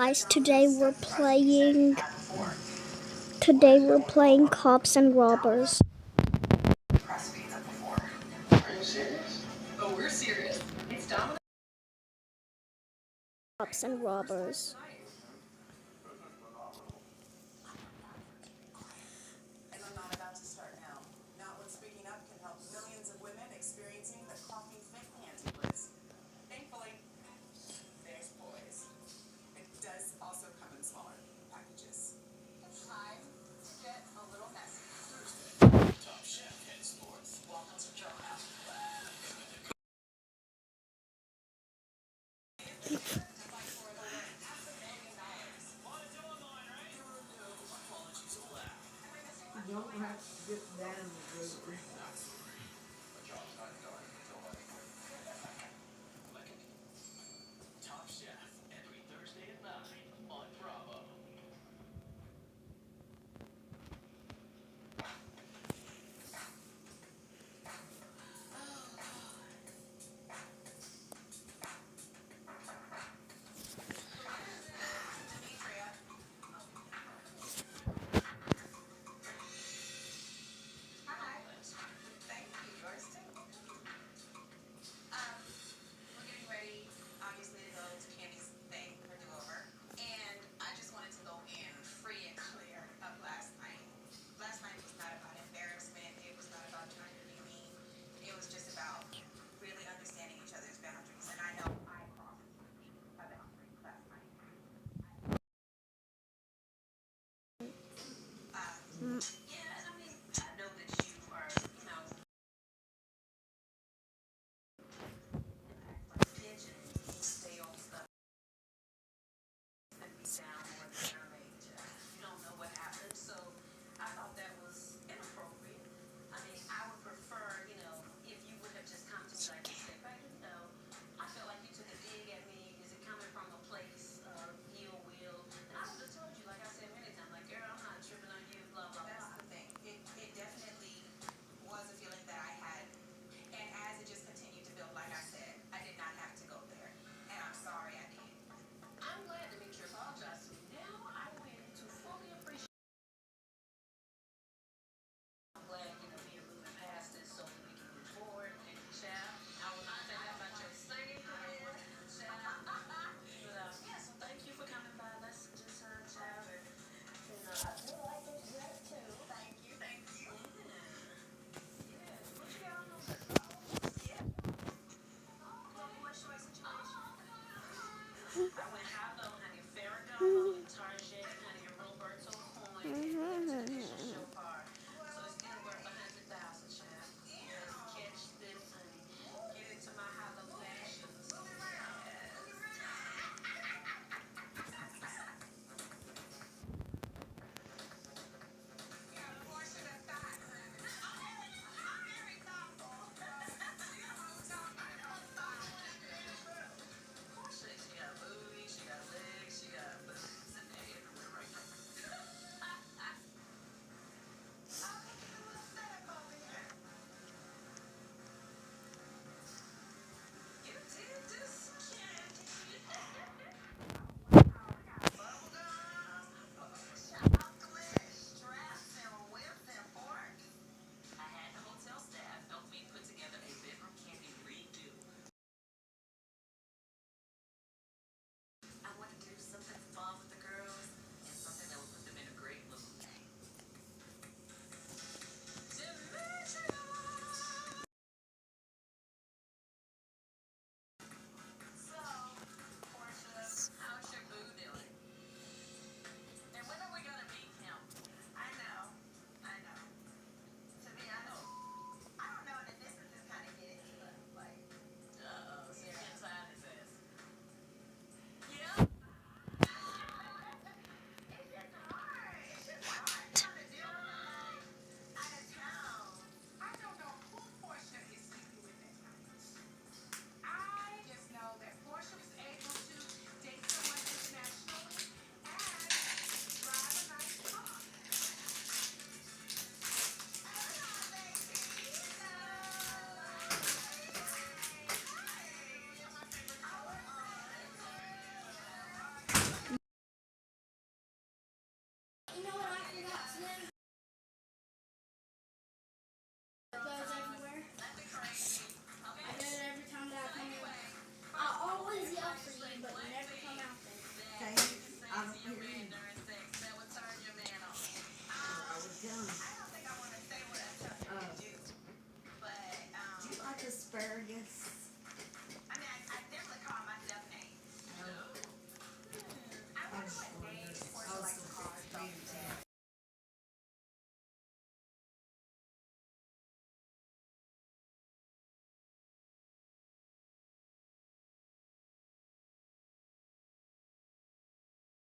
Guys, today we're playing cops and robbers. Cops and robbers.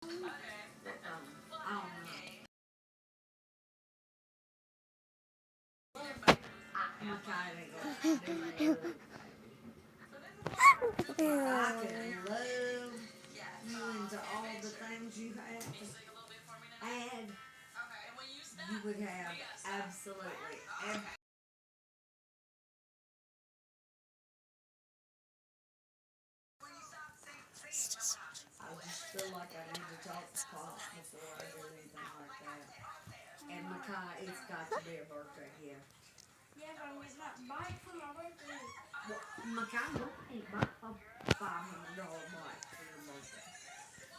I don't know. Makai ain't gonna do nothing. I could love you into all the things you have had. You would have absolutely every. I just feel like I need to talk to Pops before I do anything like that. And Makai, it's got to be a birthday gift. Yeah, but I'm getting that bike for my birthday. Well, Makai won't buy a $500 bike for your birthday.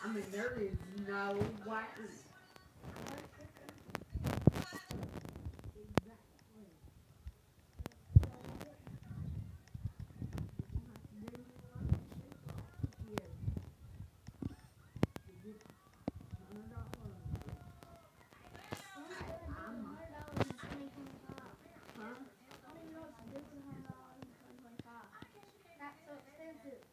I mean, there is no way. Exactly. That's so expensive.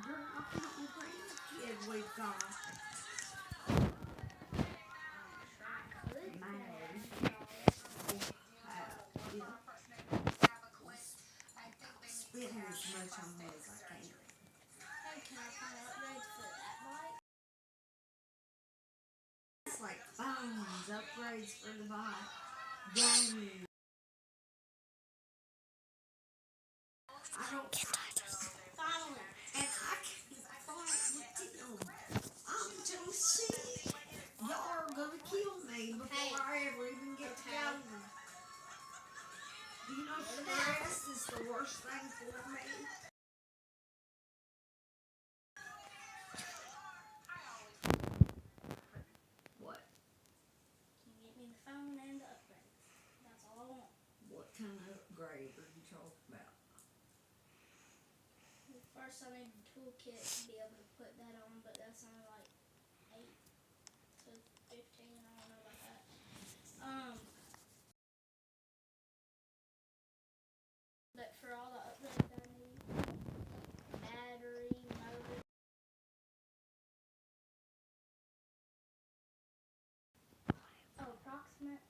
You're not the only grandkid we've got. May spend as much on me as I can. Hey, can I find upgrades for that bike? It's like phones, upgrades for the bike, games. I don't. Finally. And I can't fight with them. I'm too sick. Y'all are gonna kill me before I ever even get to go. Do you know stress is the worst thing for me? What? Can you get me the phone and the upgrades? That's all I want. What kind of upgrade are you talking about? First, I need the toolkit to be able to put that on, but that's only like 8 to 15. I don't know about that. But for all the upgrades I need, battery, motor. Oh, approximate.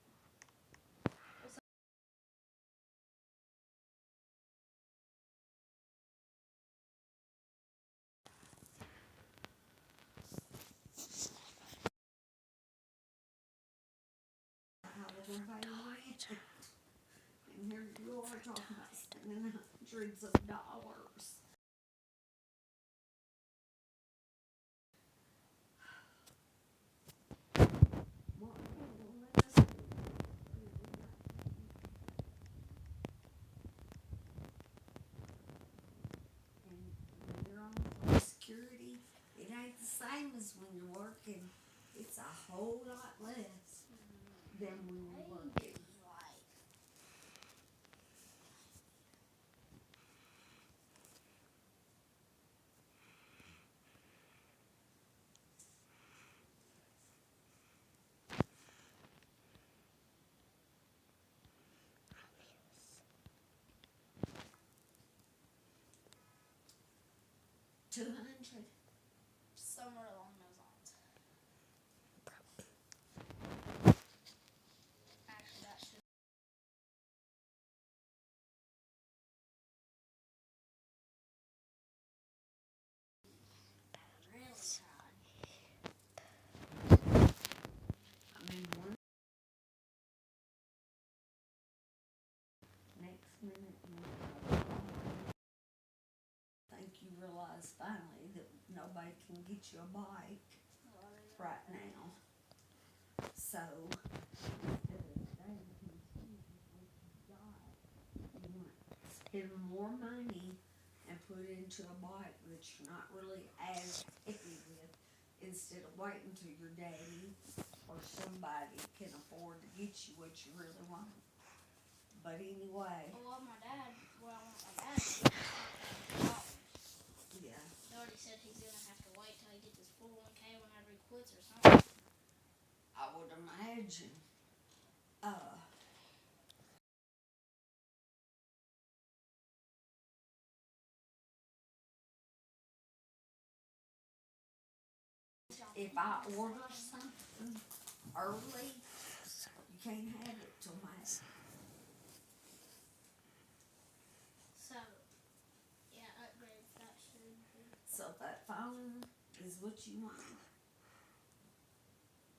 How we're gonna pay rent? And here you are talking about spending hundreds of dollars. Well, let us do and when you're on Social security, it ain't the same as when you're working. It's a whole lot less than when you're working. Like, 200. somewhere along those lines. Actually, that should. Really high. I mean, next minute you think you realize finally that nobody can get you a bike right now. So instead of staying content with what you got, you want to spend more money and put into a bike that you're not really as happy with, instead of waiting till your daddy or somebody can afford to get you what you really want. But anyway, Well, my dad, what I want my dad to do is $5,000. yeah. He already said he's gonna have to wait till he gets his 401k whenever he quits or something. I would imagine. If I order something early, you can't have it till May. So, yeah, upgrades, that should be. So that phone is what you want.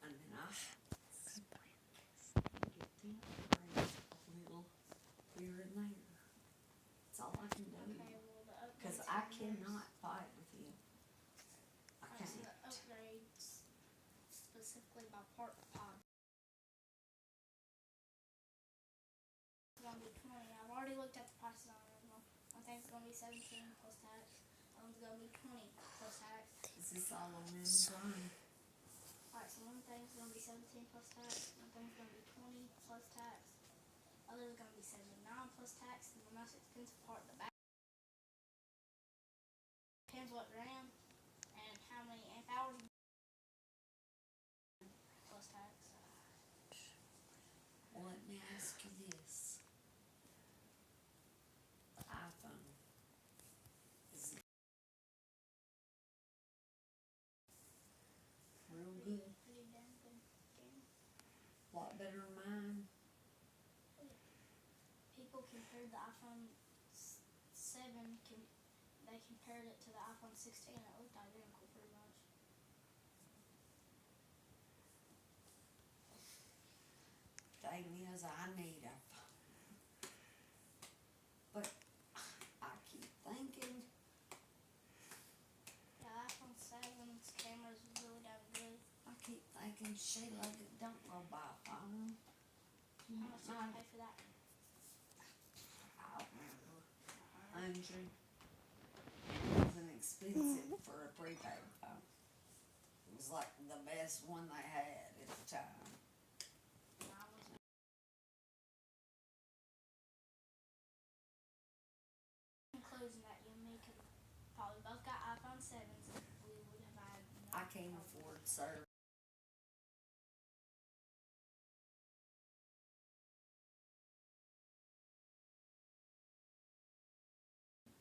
And then I get the upgrades a little here and there. That's all I can do. Okay, well, the upgrades. Cause I cannot fight with you. I Alright, so can't. the upgrades, specifically by part pod. It's gonna be 20. I've already looked at the prices on it. One thing's gonna be 17 plus tax. One's gonna be 20 plus tax. Is this all on Amazon? Alright, so one thing's gonna be 17 plus tax. One thing's gonna be 20 plus tax. Other's gonna be 79 plus tax. And the most expensive part, the back. Depends what RAM and how many amp hours plus tax. Well, let me ask you this. The iPhone is real good. Pretty damn good game. Lot better than mine. People compared the iPhone 7, they compared it to the iPhone 16, and it looked identical pretty much. Thing is, I need a phone. But I keep thinking, Yeah, the iPhone 7's camera is really damn good. Sheila, don't go buy a phone. How much did you pay for that? I don't remember. 100. It wasn't expensive for a prepaid phone. It was like the best one they had at the time. Mine was. Conclusion that you and me could probably both got iPhone 7s. We would have had. I can't afford service.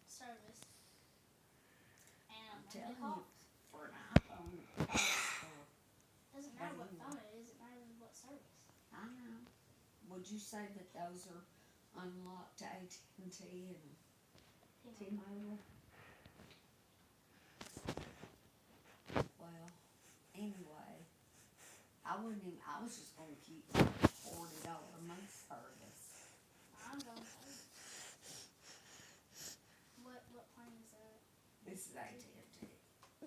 Service. And I'm unlimited telling you, calls. for an iPhone, it costs for, Doesn't matter what phone it is, it matters what service. I know. Would you say that those are unlocked to AT&T and T-Mobile? Well, anyway, I was just gonna keep $40 a month service. I'm going to. What plan is that? This is AT&T. You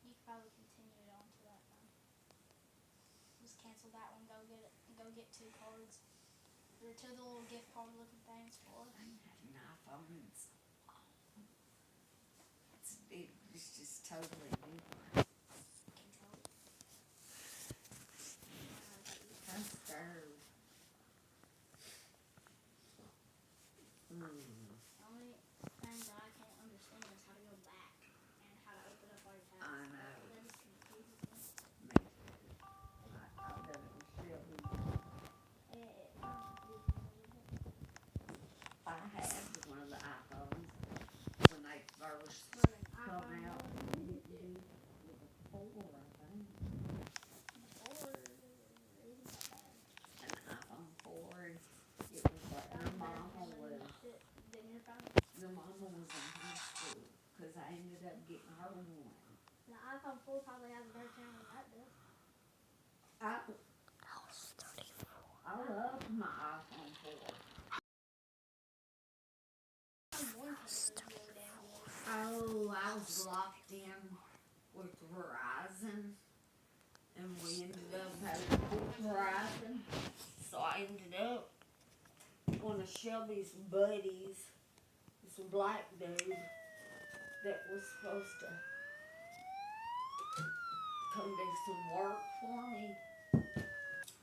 could probably continue it on to that phone. Just cancel that one, go get 2 cards. Or 2 of the little gift card looking things for it. I ain't had an iPhone in so long. It's just totally different. Control. I'm scared. The only thing that I can't understand is how to go back and how to open up all your tabs. I know. That just confuses me. Me too. I've done it with Shelby. It confuses me a little bit. I had one of the iPhones when they first But an come iPhone out. 1, It did with a 4, I think. 4 isn't that bad. An iPhone 4, and it was like your mama was Then your phone. in high school, cause I ended up getting her one. The iPhone 4 probably has a better camera than that does. I love my iPhone 4. iPhone 1 camera is really damn good. Oh, I was locked in with Verizon, and we ended up having to quit Verizon. So I ended up, one of Shelby's buddies, this black dude that was supposed to come do some work for me.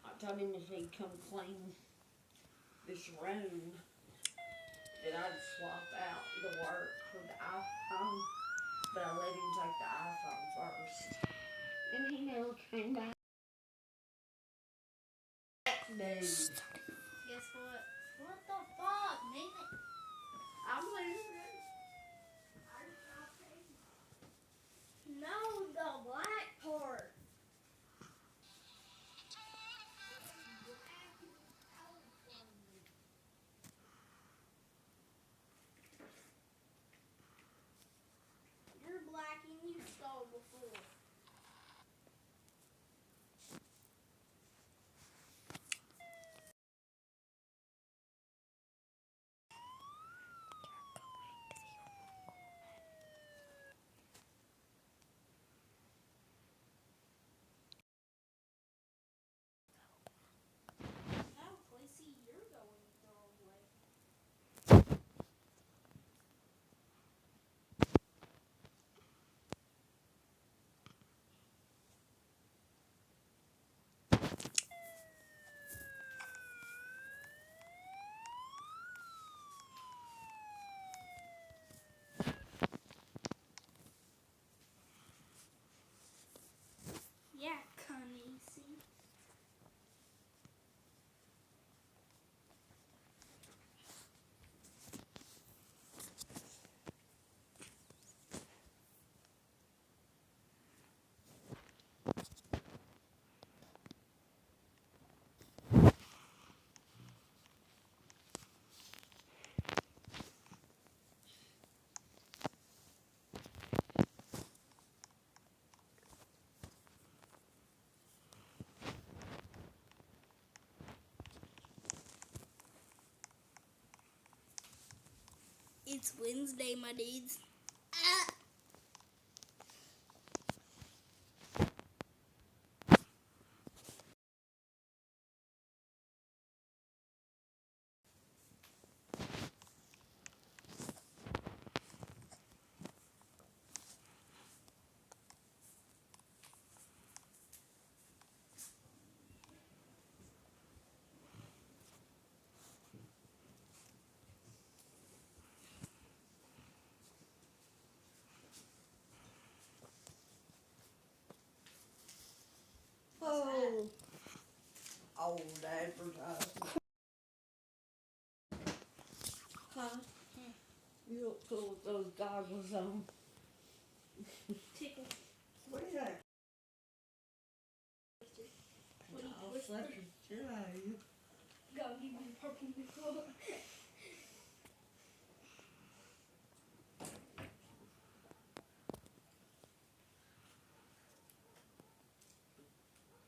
I told him if he'd come clean this room, that I'd swap out the work for the iPhone, but I let him take the iPhone first. And he never came back. Dude. Guess what? What the fuck, man? I'm leaving. No, It's Wednesday, my dudes. Ah. Oh, old advertising. Huh? You look cool with those goggles on. Tickle. What is that? What do you I'll whisper? slap the shit out of you. Go give me the purple nickel.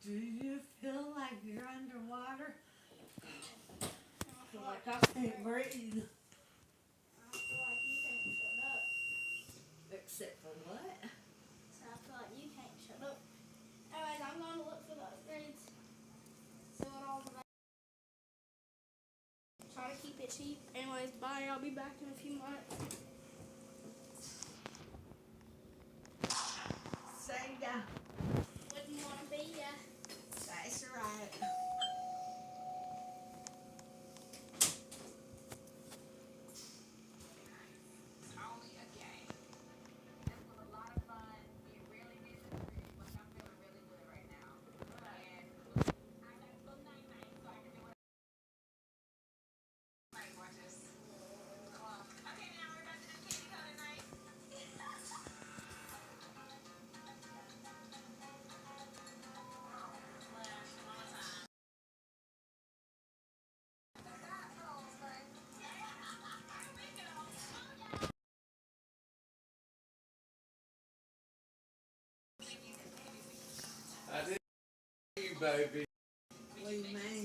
Do you feel like you're underwater? I I feel feel like like I can't breathe. I feel like you can't shut up. Except for what? So I feel like you can't shut up. Anyways, I'm going to look for the upgrades. See what all the try to keep it cheap. Anyways, bye. I'll be back in a few months. Say ya. Wouldn't want to be ya. That's right. I did you, baby. What do you mean?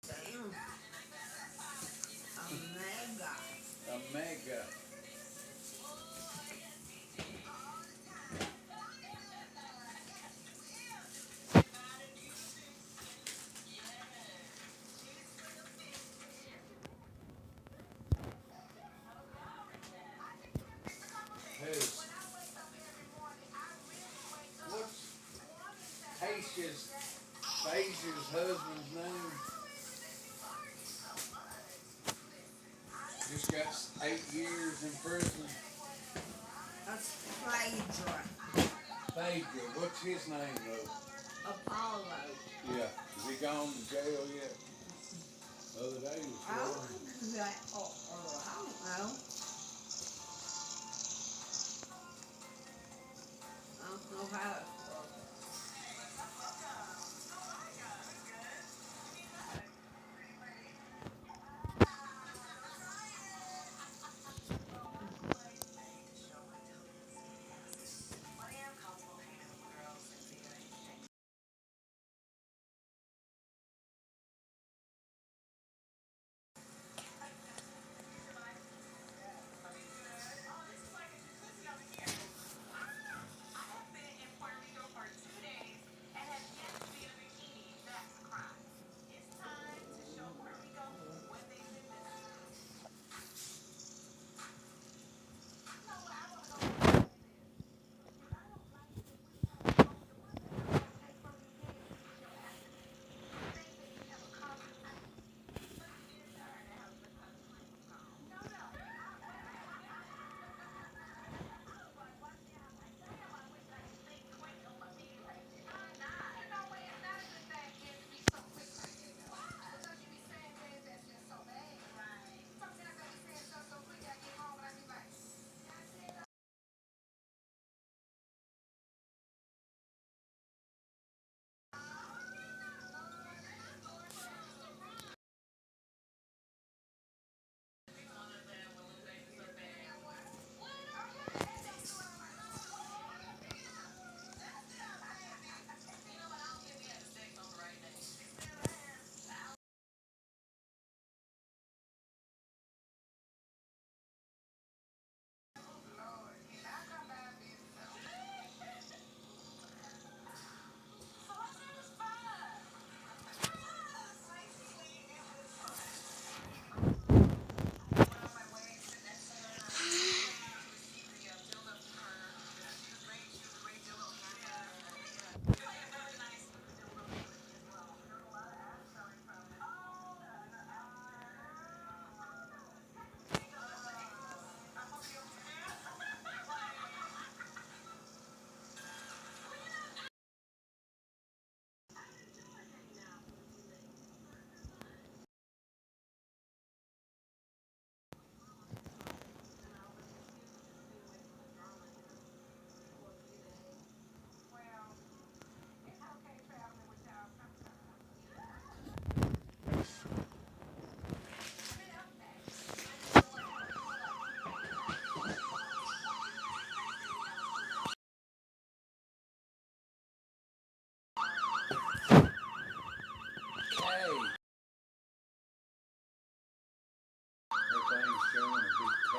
Damn. A mega. A mega. Who's? What's Tayshia's husband's name? Just got 8 years in prison. That's Phaedra. Phaedra, what's his name though? Apollo. Yeah, is he gone to jail yet? The other day he was I don't sworn. know that. I don't know. I don't know how it's working.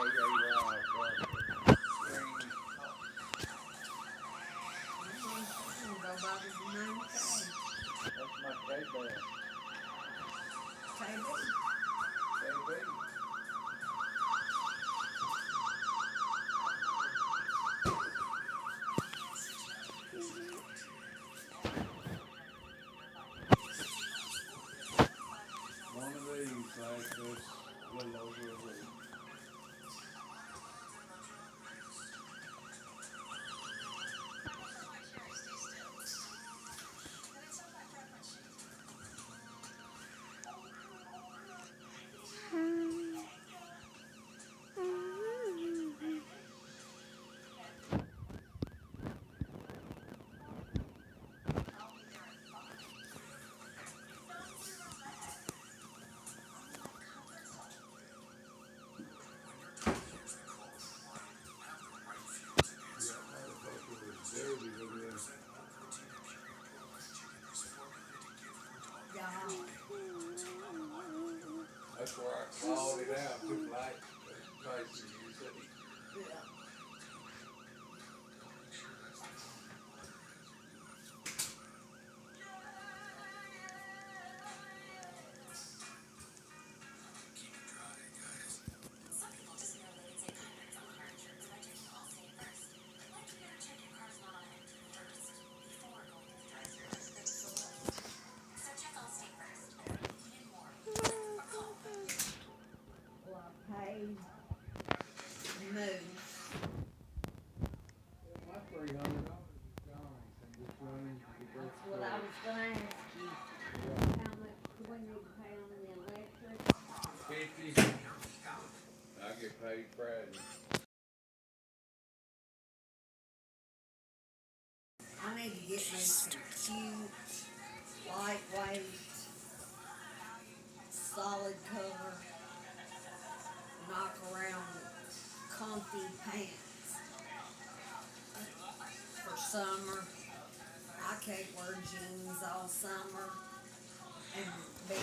Go by the name Tay. That's my K-Bell. Tay B. KB. One of these like this, a little over a week. Yeah. That's where I clawed it out, took light, places you see. Yeah. Well, I paid move. My $300 is gone, and just running to the That's grocery what I store. was gonna ask you. Yeah. How much do we need to pay on the electric? 50. I get paid Friday. I need to get me some cute, lightweight, solid color, knock around, comfy pants for summer. I can't wear jeans all summer and be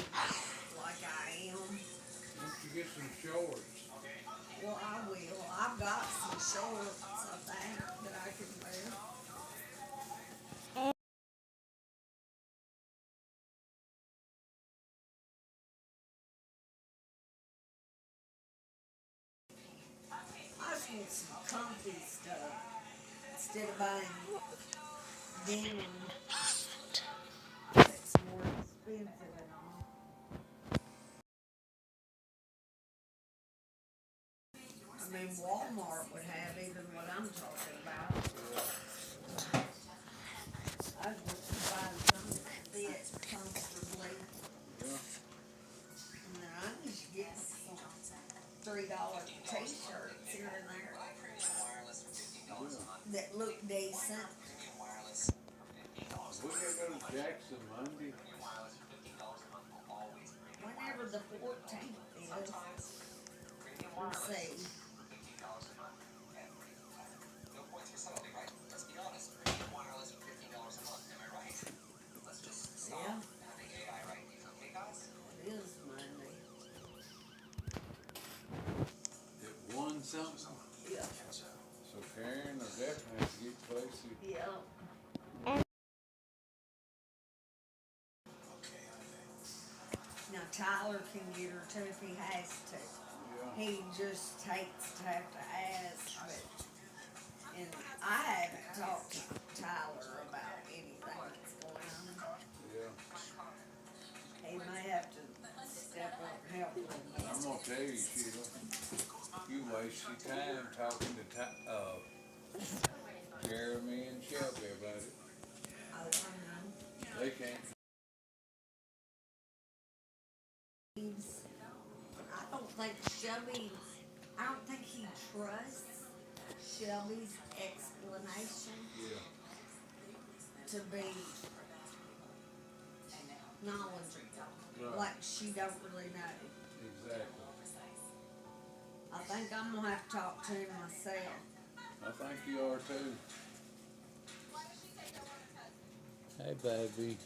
like I am. Why don't you get some shorts? Well, I will. I've got some shorts, I think, that I can wear. I just want some comfy stuff instead of buying denim that's more expensive and all. I mean, Walmart would have even what I'm talking about. I was just buying something that fits comfortably. Yeah. And then I just get some $3 t-shirts here and there that look decent. We gotta go to Jackson Monday. Whenever the 14th is, let's see. Yeah. It is Monday. At 1 something. Yeah. So Karen will definitely have to get places. Yeah. Now Tyler can get her too if he has to. Yeah. He just hates to have to ask, but, and I haven't talked to Tyler about anything that's going on. Yeah. He may have to step up and help a little bit. I'm gonna tell you, Sheila, you waste your time talking to Jeremy and Shelby about it. Oh, I know. They can't. I don't think Shelby, I don't think he trusts Shelby's explanation Yeah. to be knowledgeable. Right. Like she don't really know. Exactly. I think I'm gonna have to talk to him myself. I think you are too. Hey, baby.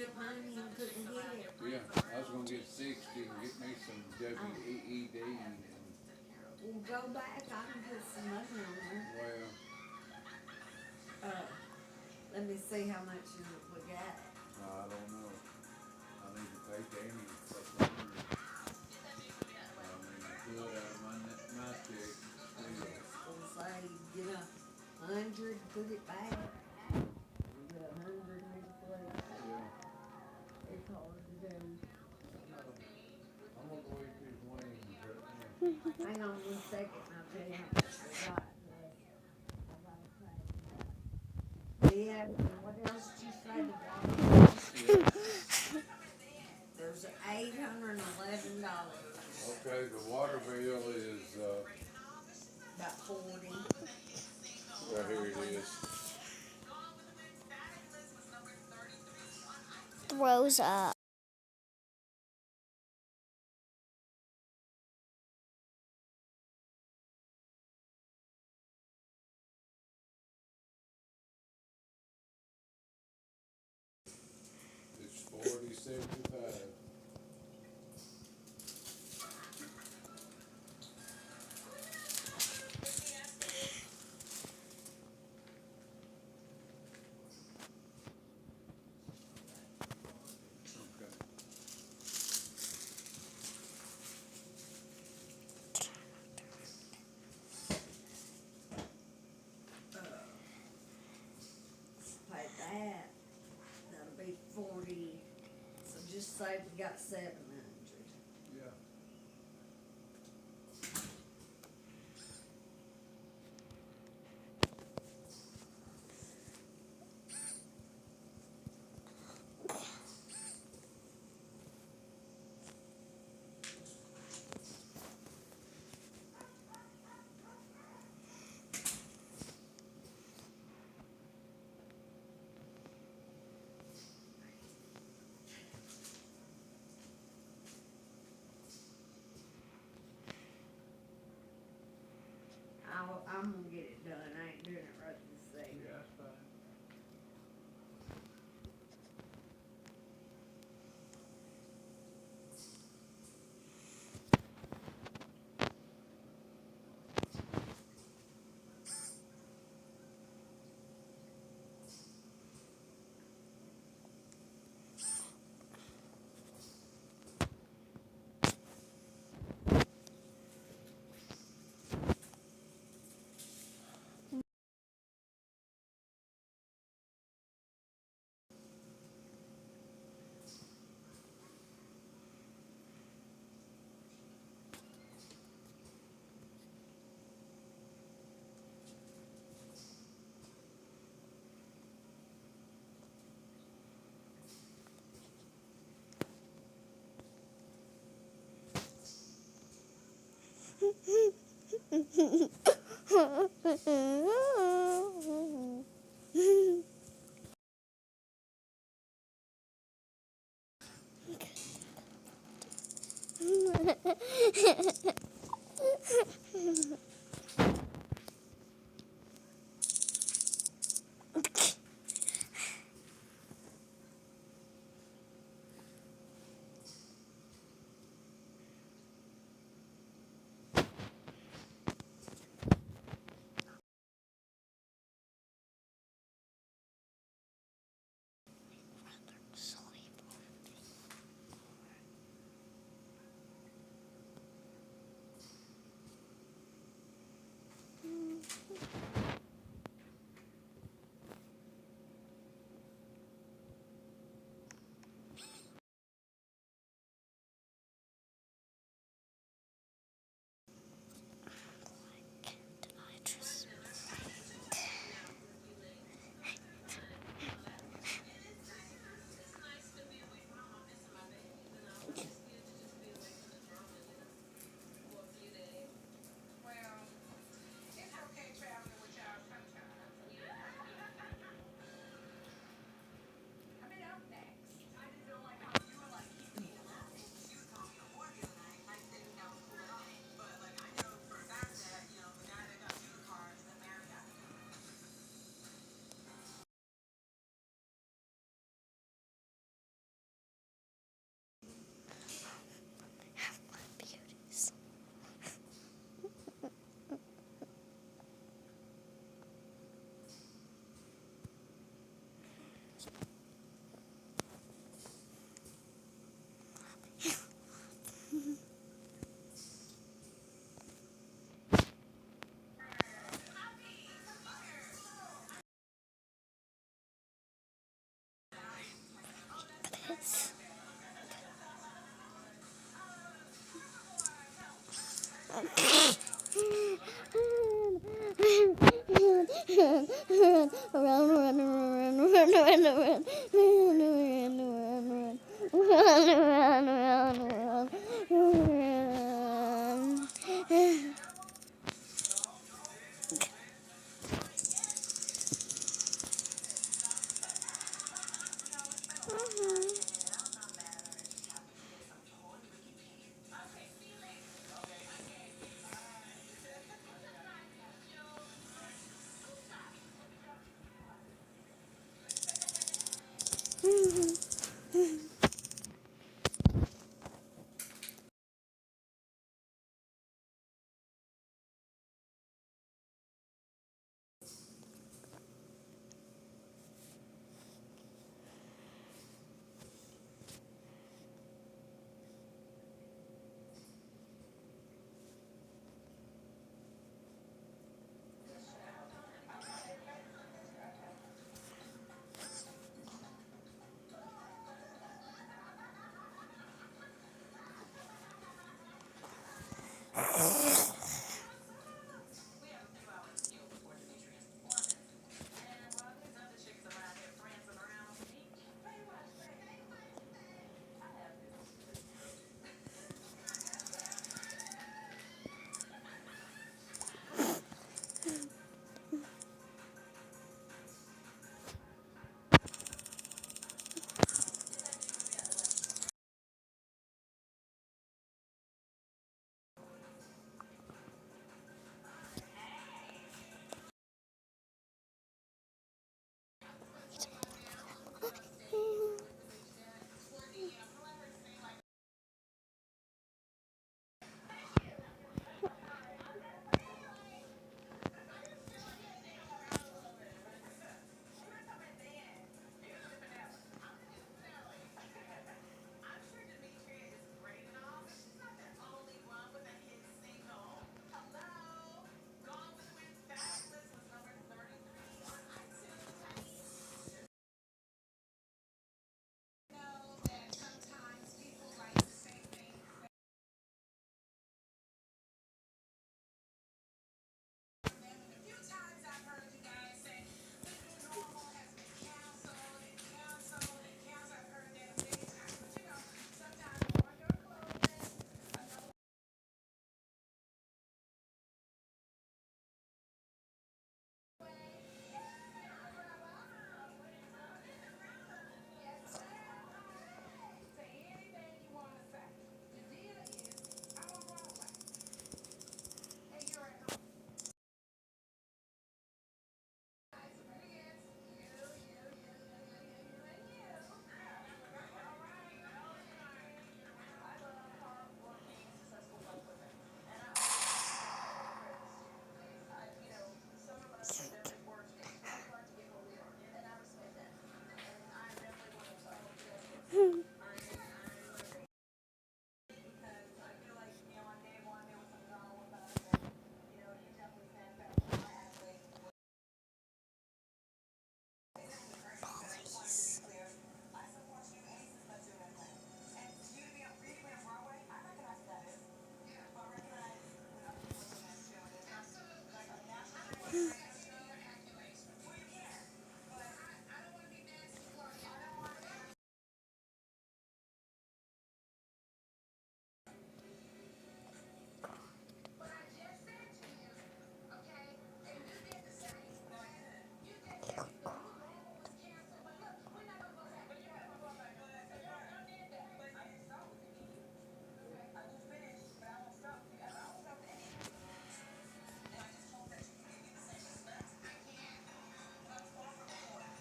up money and couldn't get it. Yeah, I was gonna get 60 and get me some WEED and, Well, go back, I can put some money on there. well, Let me see how much we got. I don't know. I need to pay Danny a couple hundred. I mean, I could out of my check. We'll say, get 100, put it back. You get 100 in the place. Yeah. It's hard to do. I'm gonna go eat these wings right now. Hang on 1 second, and I'll tell you how much we got. I gotta pay. Yeah, what else did you say? The water? There's $811. Okay, the water bill is, About 40. right here it is. Throws up. It's 40.75. Okay. Pay that. That'll be 40. So just say we got 700. Yeah. I'm gonna get it done. I ain't doing it right this second. Yeah, that's fine.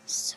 So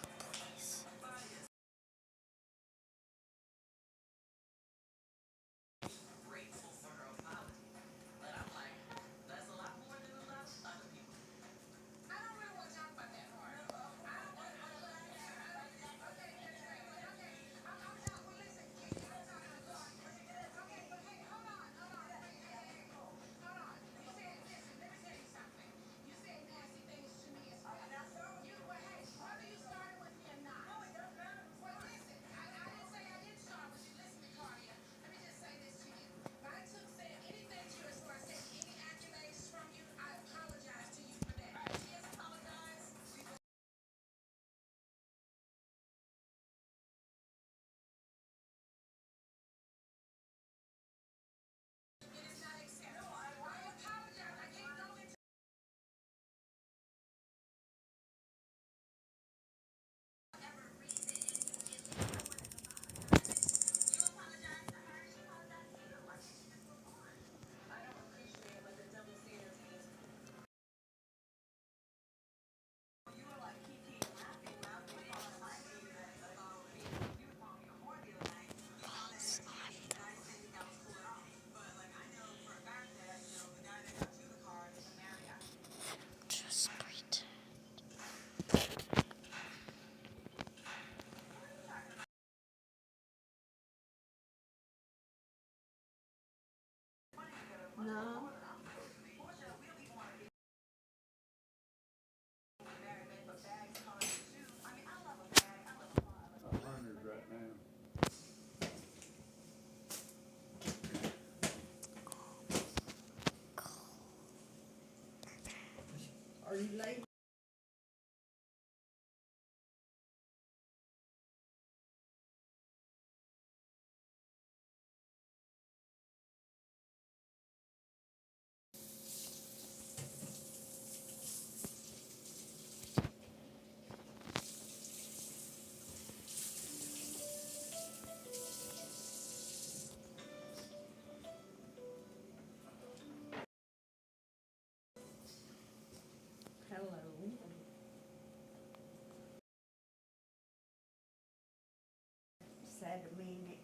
had a minute.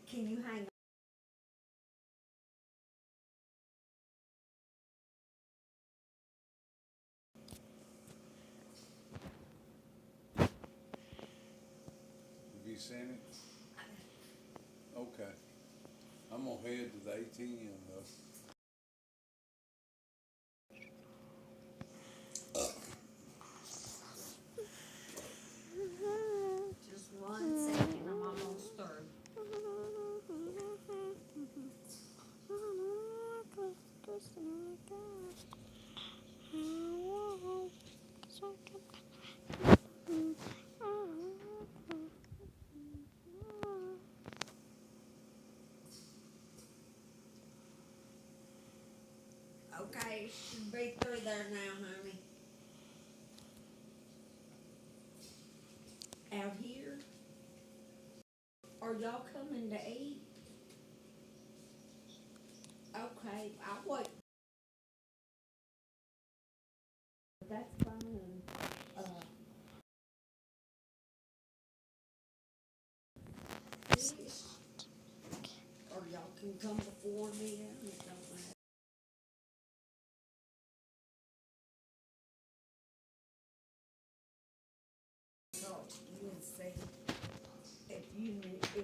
Can you hang on? Have you seen it? Okay. I'm gonna head to the ATM though. Just 1 second, I'm almost through. Okay, should be through there now, honey. Out here? Are y'all coming to eat? Okay, I'll wait. That's fine. Fish. Or y'all can come before me, it don't matter. So, you would say, if you knew, if.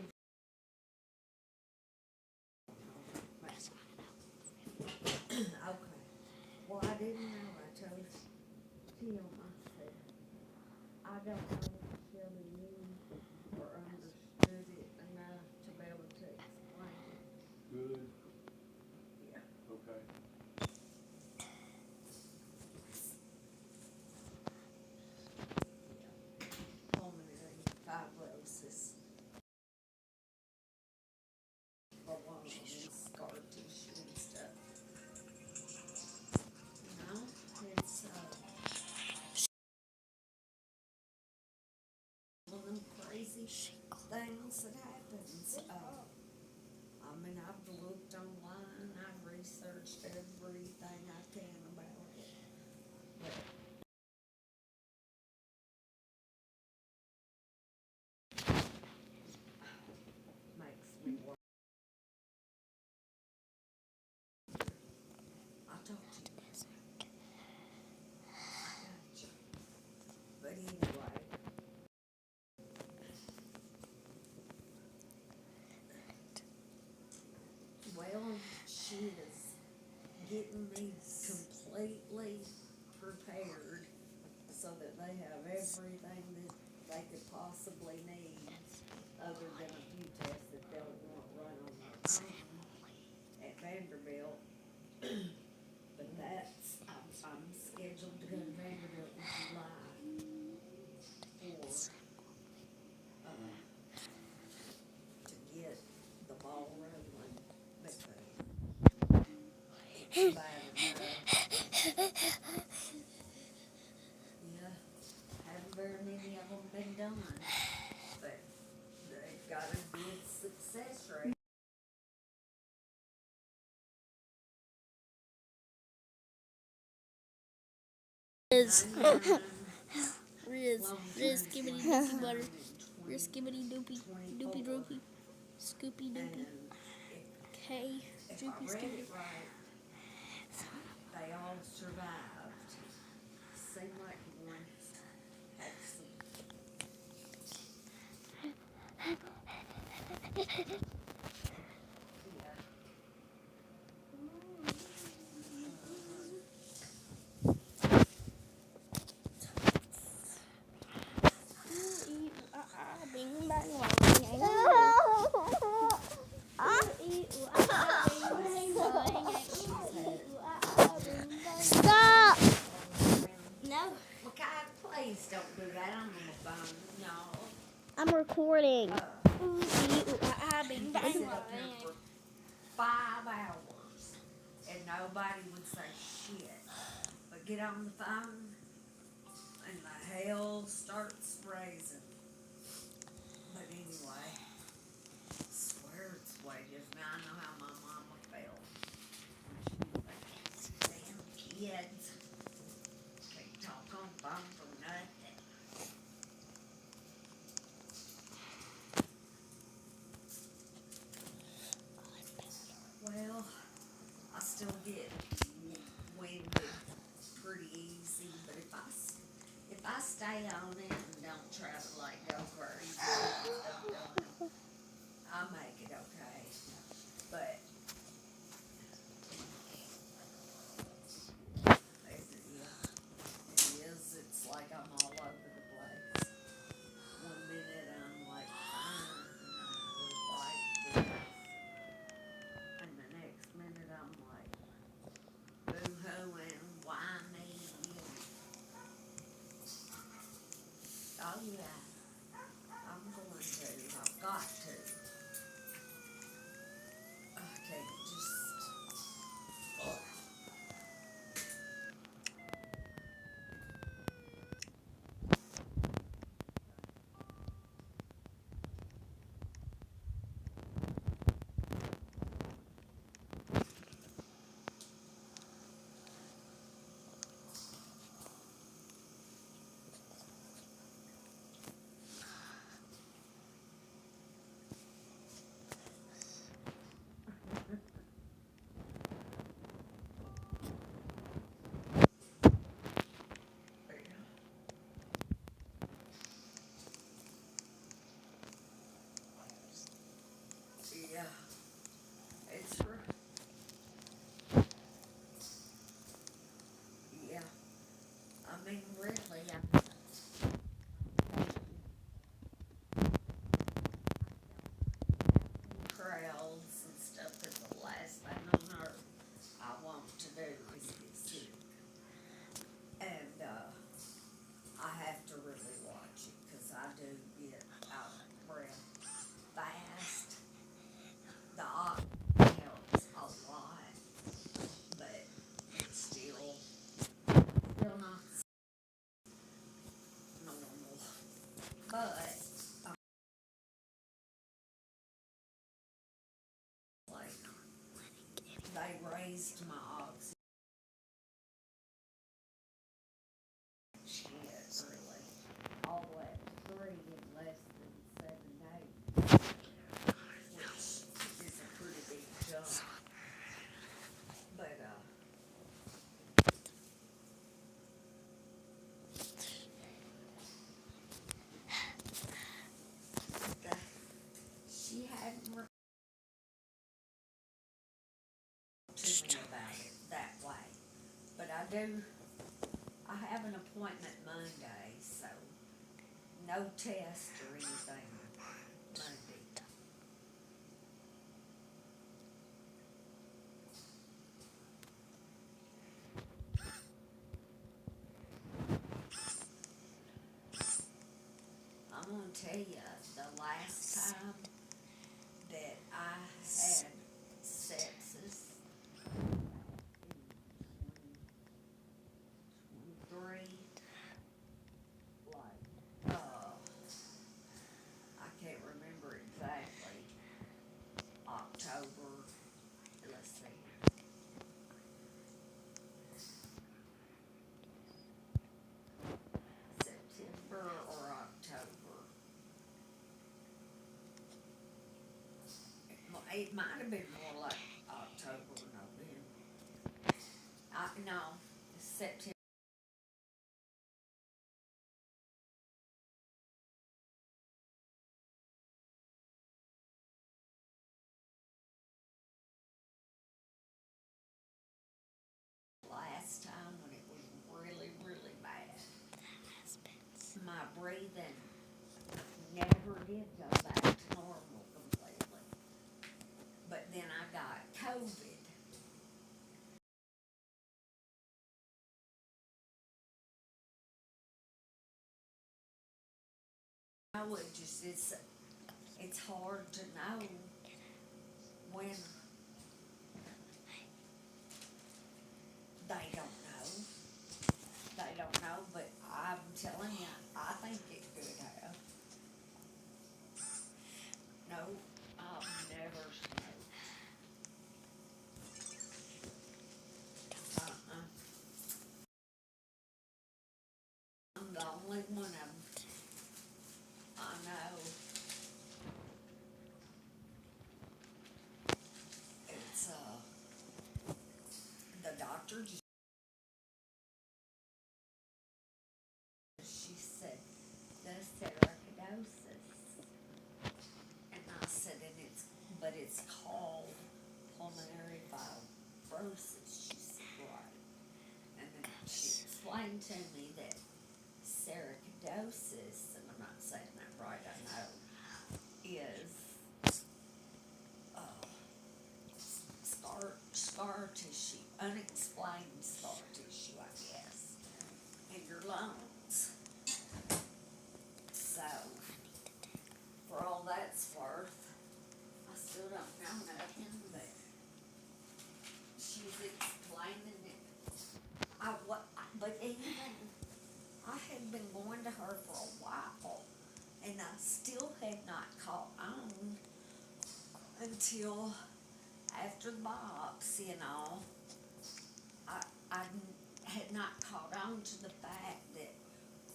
Okay. Well, I didn't know, I told Tim, I said, I don't know if Shelby knew or understood it enough to be able to explain it. Good. Yeah. Okay. Pulmonary fibrosis. Or one of them is scar tissue and stuff. You know, it's, one of them crazy things that happens. I mean, I've looked online, I've researched everything I can about it. But makes me work. I talked to you. I got you. But anyway. Well, she is getting me completely prepared so that they have everything that they could possibly need, other than a few tests that they'll want run on their own at Vanderbilt. But that's, I'm scheduled to go to Vanderbilt in July for, to get the ball rolling, because it's bad enough. Yeah, haven't very many of them been done, but they've got a good success rate. Riz. Riz, Riz, skibbity doopy butter. Riz, skibbity doopy, doopy droopy, scoopy doopy. Okay, If I droopy read skibbity. it right, they all survived. Seemed like one had some. Yeah. Bing bang bang. Stop! No. Makai, please don't do that. I'm on the phone, y'all. I'm recording. You Bing can bang sit up here bang. for 5 hours and nobody would say shit. But get on the phone and the hell starts raising. But anyway, swear it's wages. Now I know how my mama felt. Damn kids. Can't talk on the phone for nothing. used my oxygen shit, really. All the way up to 3 in less than 7 days. Which is a pretty big jump. But, she hadn't talked to me about it that way. But I have an appointment Monday, so no test or anything Monday. I'm gonna tell you, the last time that I had sepsis, in 23, like, I can't remember exactly, October, let's see, September or October. It might have been more like October, November. No, September. Last time when it was really, really bad. My breathing never did go back to normal completely. But then I got COVID. I would just, it's hard to know when they don't know. They don't know, but I'm telling you, I think it could have. No, I've never smoked. Uh-uh. I'm the only one of them I know. It's, the doctor just, she said, the sarcoidosis. And I said, but it's called pulmonary fibrosis. She said, right. And then she explained to me that sarcoidosis, and I'm not saying that right, I know, is scar tissue, unexplained scar tissue, I guess, in your lungs. So, for all that's worth, I still don't know nothing, but she's explaining it. But even, I had been going to her for a while, and I still had not caught on until after the biopsy and all. I had not caught on to the fact that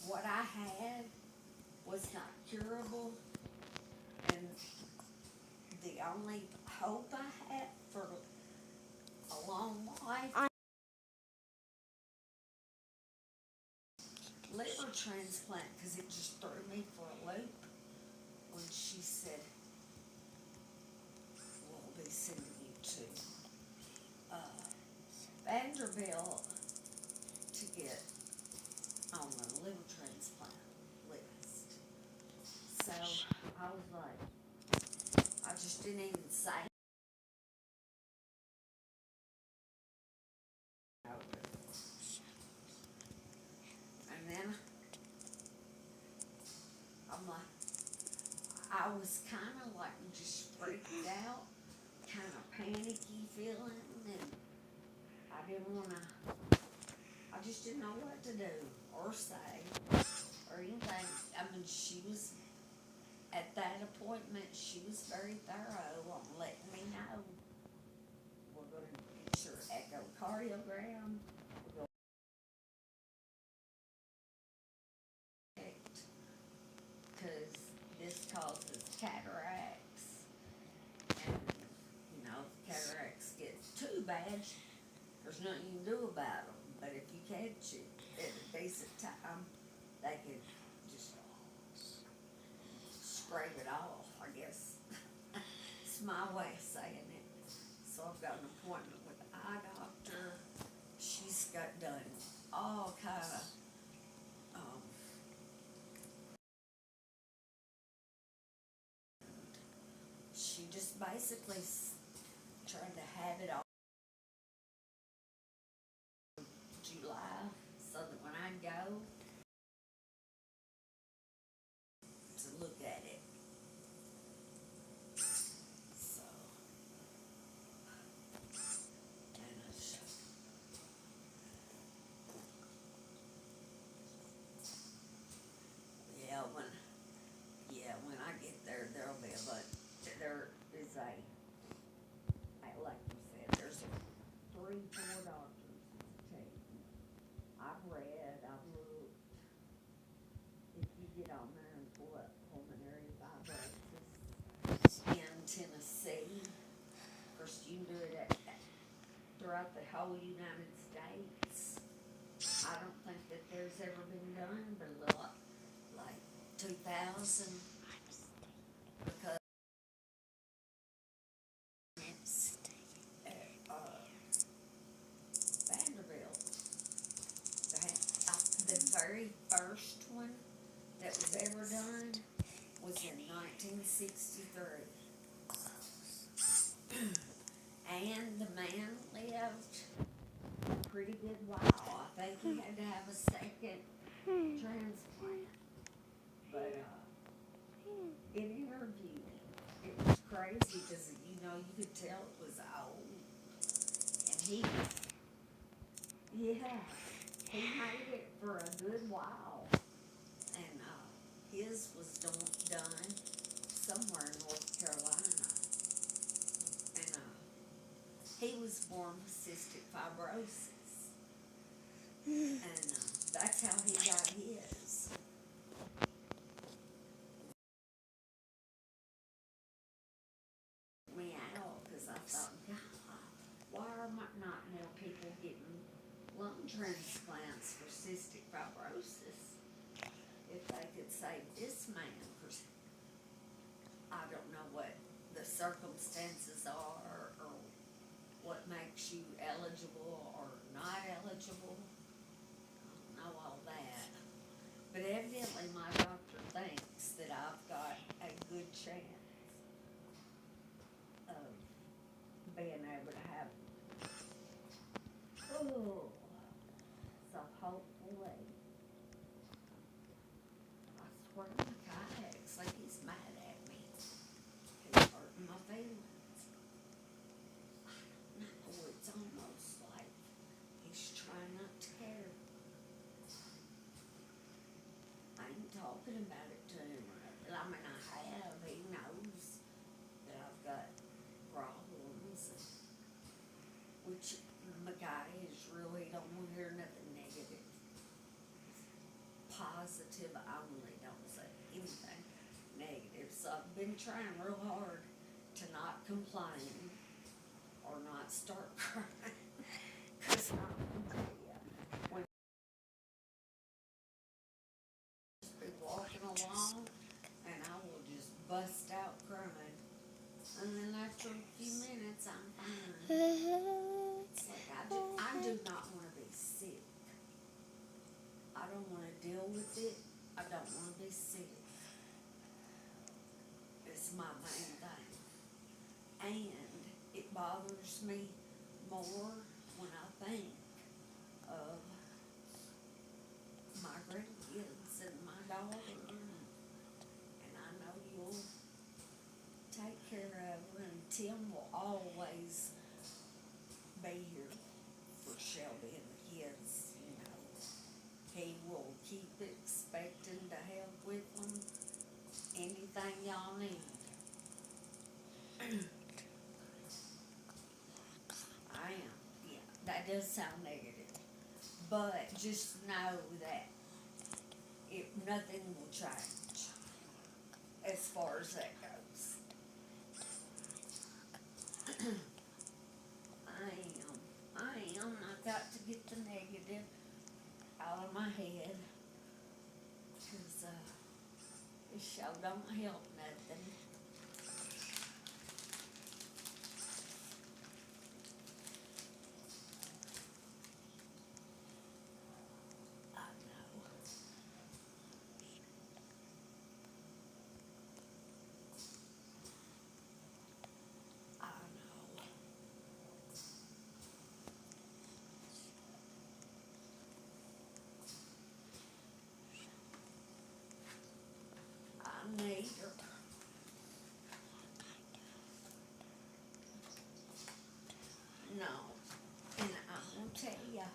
what I had was not curable, and the only hope I had for a long life, liver transplant, because it just threw me for a loop when she said, we'll be sending you to Vanderbilt to get on the liver transplant list. So I was like, I just didn't even say. And then I'm like, I was kind of like just freaked out, kind of panicky feeling, and I didn't want to, I just didn't know what to do or say or anything. I mean, she was, at that appointment, she was very thorough on letting me know we're going to get your echocardiogram. Because this causes cataracts, and you know, if cataracts get too bad, there's nothing you can do about them. But if you catch it at a decent time, they can just scrape it off, I guess. It's my way of saying it. So I've got an appointment with the eye doctor. She's got done all kind of she just basically tried to have it all July, so that when I go to look at it, so and when I get there, there'll be a but there is like you said, there's 3-4 doctors taking. I've read, I've looked. If you get on there and pull up pulmonary fibrosis in Tennessee, of course you can do it throughout the whole United States. I don't think that there's ever been done, but a lot like 2000, because Vanderbilt, the very first one that was ever done was in 1963. And the man lived a pretty good while. I think he had to have a second transplant. But it interviewed him. It was crazy because, you know, you could tell it was old. And he made it for a good while. And his was done somewhere in North Carolina. And he was born with cystic fibrosis. And that's how he got his. Me out because I thought, God, why are not more people getting lung transplants for cystic fibrosis? If they could save this man, because I don't know what the circumstances are or what makes you eligible or not eligible. I don't know all that. But evidently my doctor thinks that I've got a good chance of being able to have so hopefully, I swear my guy acts like he's mad at me. He's hurting my feelings. I don't know, it's almost like he's trying not to care. I ain't talking about it to him. I mean, I have. He knows that I've got problems, which my guy is really don't want to hear nothing negative. Positive only, don't say anything negative. So I've been trying real hard to not complain or not start crying. Cause I'm gonna tell ya, when I just be walking along and I will just bust out crying. And then after a few minutes I'm fine. It's like I do not want to be sick. I don't want to deal with it. I don't want to be sick. It's my main thing. And it bothers me more when I think of my grandkids and my daughter. And I know you'll take care of her, and Tim will always be here for Shelby and the kids, you know. He will keep expecting to help with them, anything y'all need. I am, yeah. does sound negative, but just know that nothing will change as far as that goes. I am. I've got to get the negative out of my head, cause it sure don't help nothing. I know. I know. I need her. No, and I'm gonna tell ya,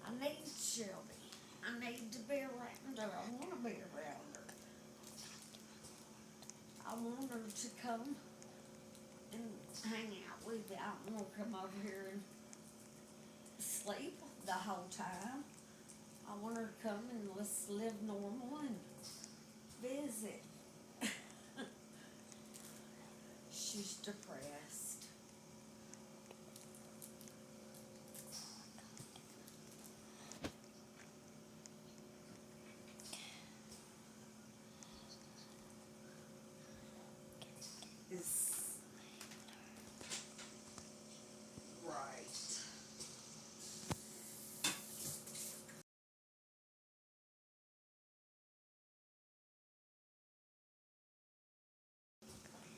I need Shelby. I need to be around her. I wanna be around her. I want her to come and hang out with me. I don't wanna come over here and sleep the whole time. I want her to come and let's live normal and visit. She's depressed. Is right.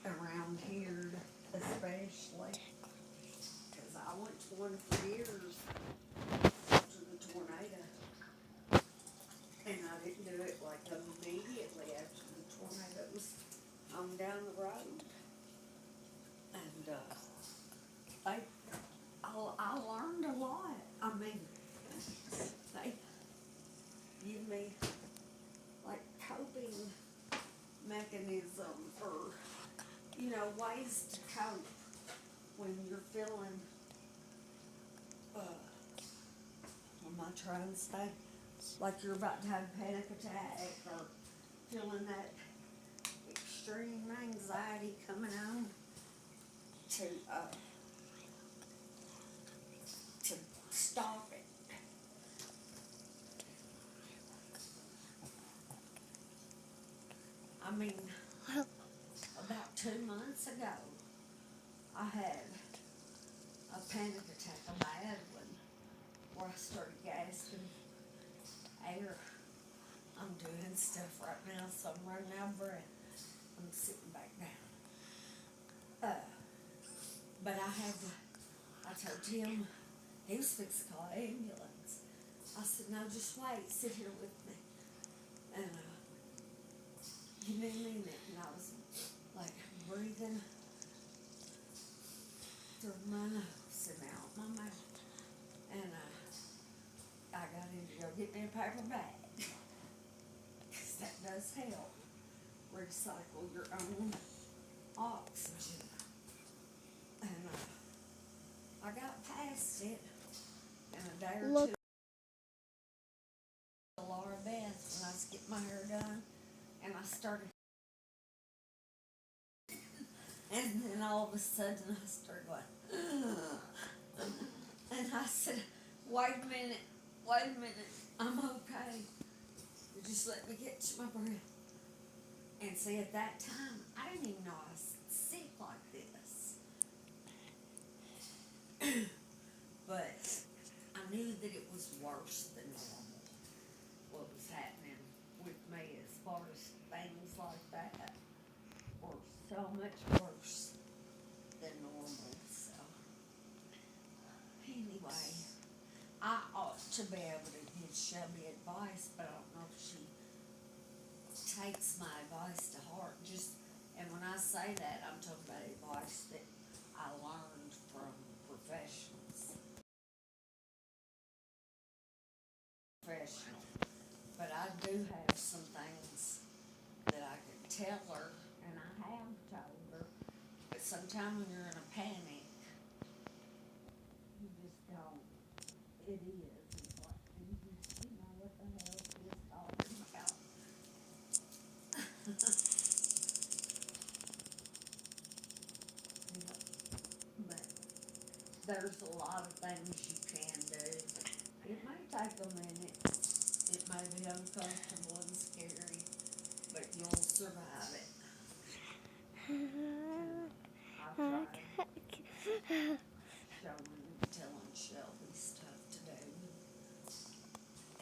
Around here, especially, cause I went to one for years after the tornado, and I didn't do it like immediately after the tornado was down the road, and I learned a lot. I mean, they give me like coping mechanisms or ways to cope when you're feeling what am I trying to say? Like you're about to have a panic attack or feeling that extreme anxiety coming on to stop it. I mean, about 2 months ago, I had a panic attack, a bad one, where I started gasping air. I'm doing stuff right now, so I'm running out of breath. I'm sitting back down. But I told Tim, he was fixing to call an ambulance. I said, no, just wait, sit here with me. And give me a minute. And I was like breathing through my nose and out my mouth. And I got him to go get me a paper bag. Because that does help recycle your own oxygen. And I got past it in a day or Look. two. Laura Beth when I was getting my hair done, and I started, and then all of a sudden I started going, and I said, wait a minute, I'm okay. You just let me get to my breath. And see, at that time, I didn't even know I was sick like this. But I knew that it was worse than normal, what was happening with me as far as things like that were so much worse than normal. So anyway, I ought to be able to give Shelby advice, but I don't know if she takes my advice to heart. And when I say that, I'm talking about advice that I learned from professionals. But I do have some things that I can tell her, and I have told her. But sometimes when you're in a panic, you just don't It is. It's like, you know what the hell she is talking about. Yeah. But there's a lot of things you can do. It may take a minute. It may be uncomfortable and scary, but you'll survive it. I've tried showing and telling Shelby stuff to do.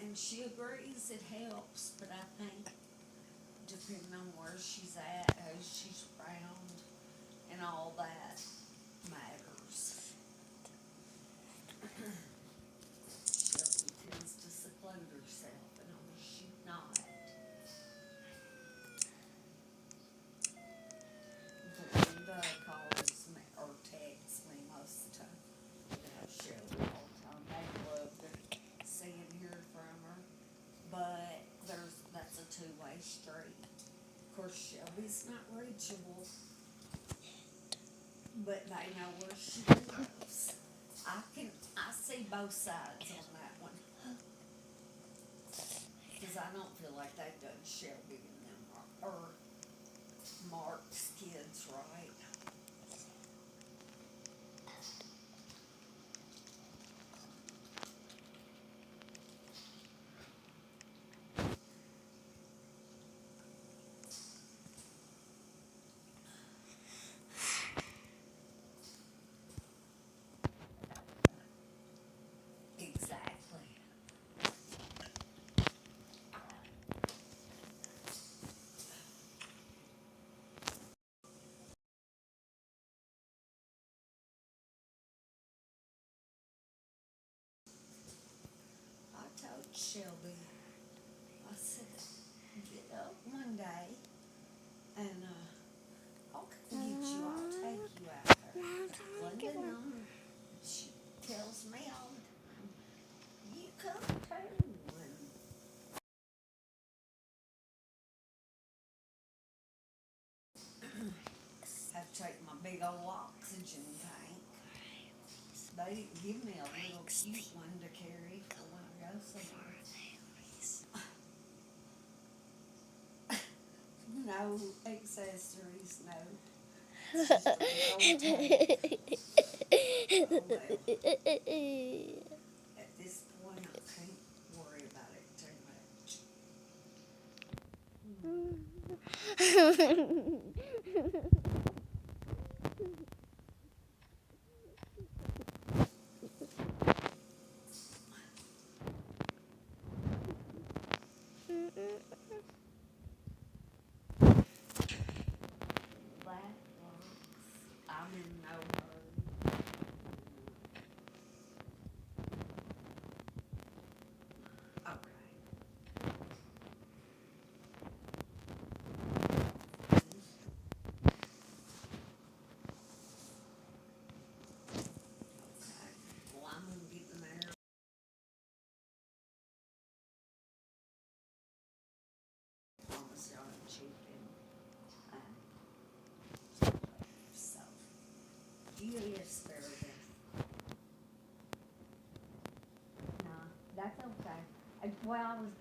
And she agrees it helps, but I think depending on where she's at, who she's around, and all that matters. Shelby tends to seclude herself, and I wish she'd not. But Doug calls me or texts me most of the time about Shelby all the time. They love to see and hear from her, but that's a two-way street. Of course, Shelby's not reachable, but they know where she lives. I see both sides on that one. Cause I don't feel like they've done Shelby and them or Mark's kids right. Exactly. I told Shelby, I said, get up one day and I'll come get you, I'll take you out there. Linda, she tells me all the time, you come too. And have to take my big old oxygen tank. They didn't give me a little cute one to carry for when I go somewhere. No accessories, no. It's just a big old tank. Oh well. At this point, I can't worry about it too much. That works. I'm in no hurry. Okay. Okay. Well, I'm gonna get in there. Parmesan chicken. So, do you eat asparagus? No, that's okay. Well, I was